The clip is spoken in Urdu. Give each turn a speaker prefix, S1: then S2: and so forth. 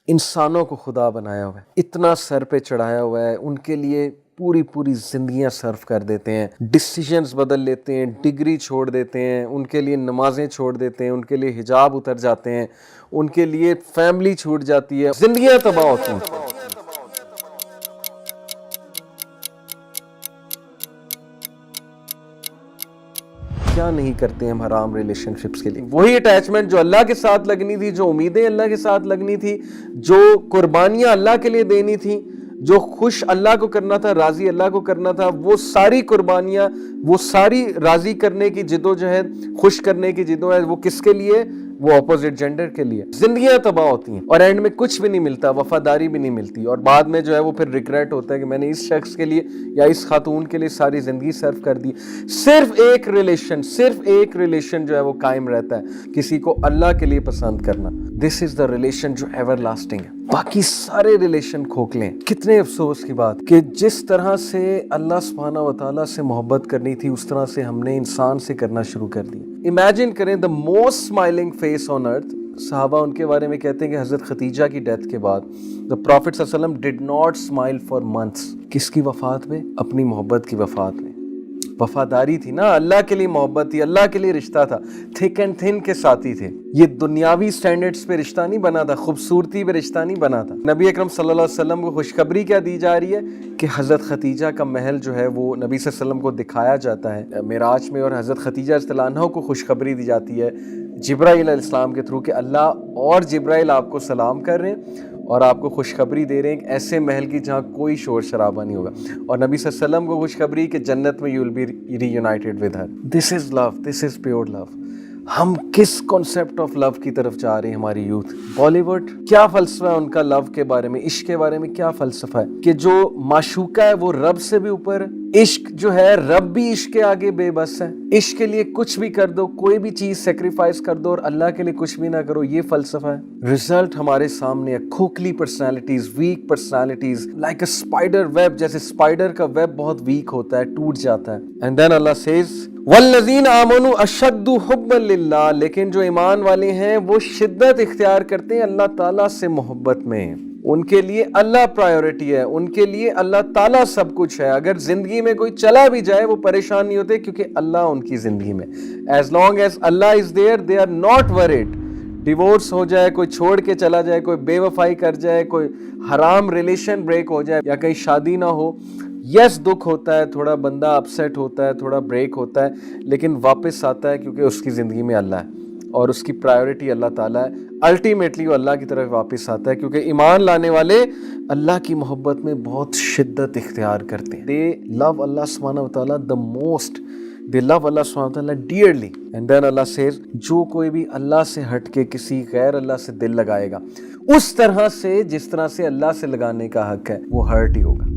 S1: انسانوں کو خدا بنایا ہوا ہے، اتنا سر پہ چڑھایا ہوا ہے، ان کے لیے پوری پوری زندگیاں صرف کر دیتے ہیں، ڈیسیجنز بدل لیتے ہیں، ڈگری چھوڑ دیتے ہیں، ان کے لیے نمازیں چھوڑ دیتے ہیں، ان کے لیے حجاب اتر جاتے ہیں، ان کے لیے فیملی چھوٹ جاتی ہے، زندگیاں تباہ ہوتی ہیں۔ کیا نہیں کرتے ہم حرام ریلیشن شپس کے لیے؟ وہی اٹیچمنٹ جو اللہ کے ساتھ لگنی تھی، جو امیدیں اللہ کے ساتھ لگنی تھی، جو قربانیاں اللہ کے لیے دینی تھی، جو خوش اللہ کو کرنا تھا، راضی اللہ کو کرنا تھا، وہ ساری قربانیاں، وہ ساری راضی کرنے کی جدوجہد، خوش کرنے کی جدوجہد، وہ کس کے لیے؟ وہ اپوزٹ جینڈر کے لیے۔ زندگیاں تباہ ہوتی ہیں اور اینڈ میں کچھ بھی نہیں ملتا، وفاداری بھی نہیں ملتی، اور بعد میں جو ہے وہ پھر ریگریٹ ہوتا ہے کہ میں نے اس شخص کے لیے یا اس خاتون کے لیے ساری زندگی صرف کر دی۔ صرف ایک ریلیشن جو ہے وہ قائم رہتا ہے، کسی کو اللہ کے لیے پسند کرنا۔ دس از دا ریلیشن جو ایور لاسٹنگ ہے، باقی سارے ریلیشن کھوکھلے ہیں۔ کتنے افسوس کی بات کہ جس طرح سے اللہ سبحانہ و تعالیٰ سے محبت کرنی تھی، اس طرح سے ہم نے انسان سے کرنا شروع کر دی۔ امیجن کریں the most smiling face on earth، صحابہ ان کے بارے میں کہتے ہیں کہ حضرت خدیجہ کی ڈیتھ کے بعد the Prophet صلی اللہ علیہ وسلم did not smile for months۔ کس کی وفات میں؟ اپنی محبت کی وفات میں۔ وفاداری تھی نا، اللہ کے لیے محبت تھی، اللہ کے لیے رشتہ تھا، تھک اینڈ تھن کے ساتھی تھے۔ یہ دنیاوی سٹینڈرڈز پہ رشتہ نہیں بنا تھا، خوبصورتی پہ رشتہ نہیں بنا تھا۔ نبی اکرم صلی اللہ علیہ وسلم کو خوشخبری کیا دی جا رہی ہے کہ حضرت خدیجہ کا محل جو ہے وہ نبی صلی اللہ علیہ وسلم کو دکھایا جاتا ہے معراج میں، اور حضرت خدیجہ رضی اللہ عنہا کو خوشخبری دی جاتی ہے جبرائیل علیہ السلام کے تھرو کہ اللہ اور جبرائیل آپ کو سلام کر رہے ہیں اور آپ کو خوشخبری دے رہے ہیں کہ ایسے محل کی جہاں کوئی شور شرابہ نہیں ہوگا، اور نبی صلی اللہ علیہ وسلم کو خوشخبری کہ جنت میں you'll be reunited with her۔ This is love, this is pure love۔ ہم کس کانسیپٹ آف لو کی طرف جا رہے ہیں؟ ہماری یوتھ بالی ووڈ کیا فلسفہ ہے ان کا لو کے بارے میں، عشق کے بارے میں کیا فلسفہ ہے کہ جو معشوقہ ہے وہ رب سے بھی اوپر، عشق جو ہے رب بھی عشق کے آگے بے بس ہے، عشق کے لیے کچھ بھی کر دو، کوئی بھی چیز سیکریفائز کر دو اور اللہ کے لیے کچھ بھی نہ کرو، یہ فلسفہ ہے۔ رزلٹ ہمارے سامنے ہے، کھوکھلی personalities, weak personalities, like a spider web, جیسے اسپائڈر کا ویب بہت ویک ہوتا ہے، ٹوٹ جاتا ہے۔ اینڈ دین اللہ سیز والذین آمنوا اشد حبا للہ، لیکن جو ایمان والے ہیں وہ شدت اختیار کرتے ہیں اللہ تعالیٰ سے محبت میں، ان کے لیے اللہ پرائیورٹی ہے، ان کے لیے اللہ تعالیٰ سب کچھ ہے۔ اگر زندگی میں کوئی چلا بھی جائے وہ پریشان نہیں ہوتے کیونکہ اللہ ان کی زندگی میں، as long as Allah is there they are not worried۔ Divorce ہو جائے، کوئی چھوڑ کے چلا جائے، کوئی بے وفائی کر جائے، کوئی حرام ریلیشن بریک ہو جائے یا کہیں شادی نہ ہو، یس دکھ ہوتا ہے، تھوڑا بندہ اپسیٹ ہوتا ہے، تھوڑا بریک ہوتا ہے، لیکن واپس آتا ہے کیونکہ اس کی زندگی میں اللہ ہے اور اس کی پرائیورٹی اللہ تعالیٰ ہے۔ الٹیمیٹلی وہ اللہ کی طرف واپس آتا ہے کیونکہ ایمان لانے والے اللہ کی محبت میں بہت شدت اختیار کرتے ہیں۔ دے لو اللہ سبحانہ و تعالیٰ the most، they love اللہ سبحانہ وتعالیٰ dearly۔ and then Allah says جو کوئی بھی اللہ سے ہٹ کے کسی غیر اللہ سے دل لگائے گا اس طرح سے جس طرح سے اللہ سے لگانے کا حق ہے وہ ہرٹ ہی ہوگا۔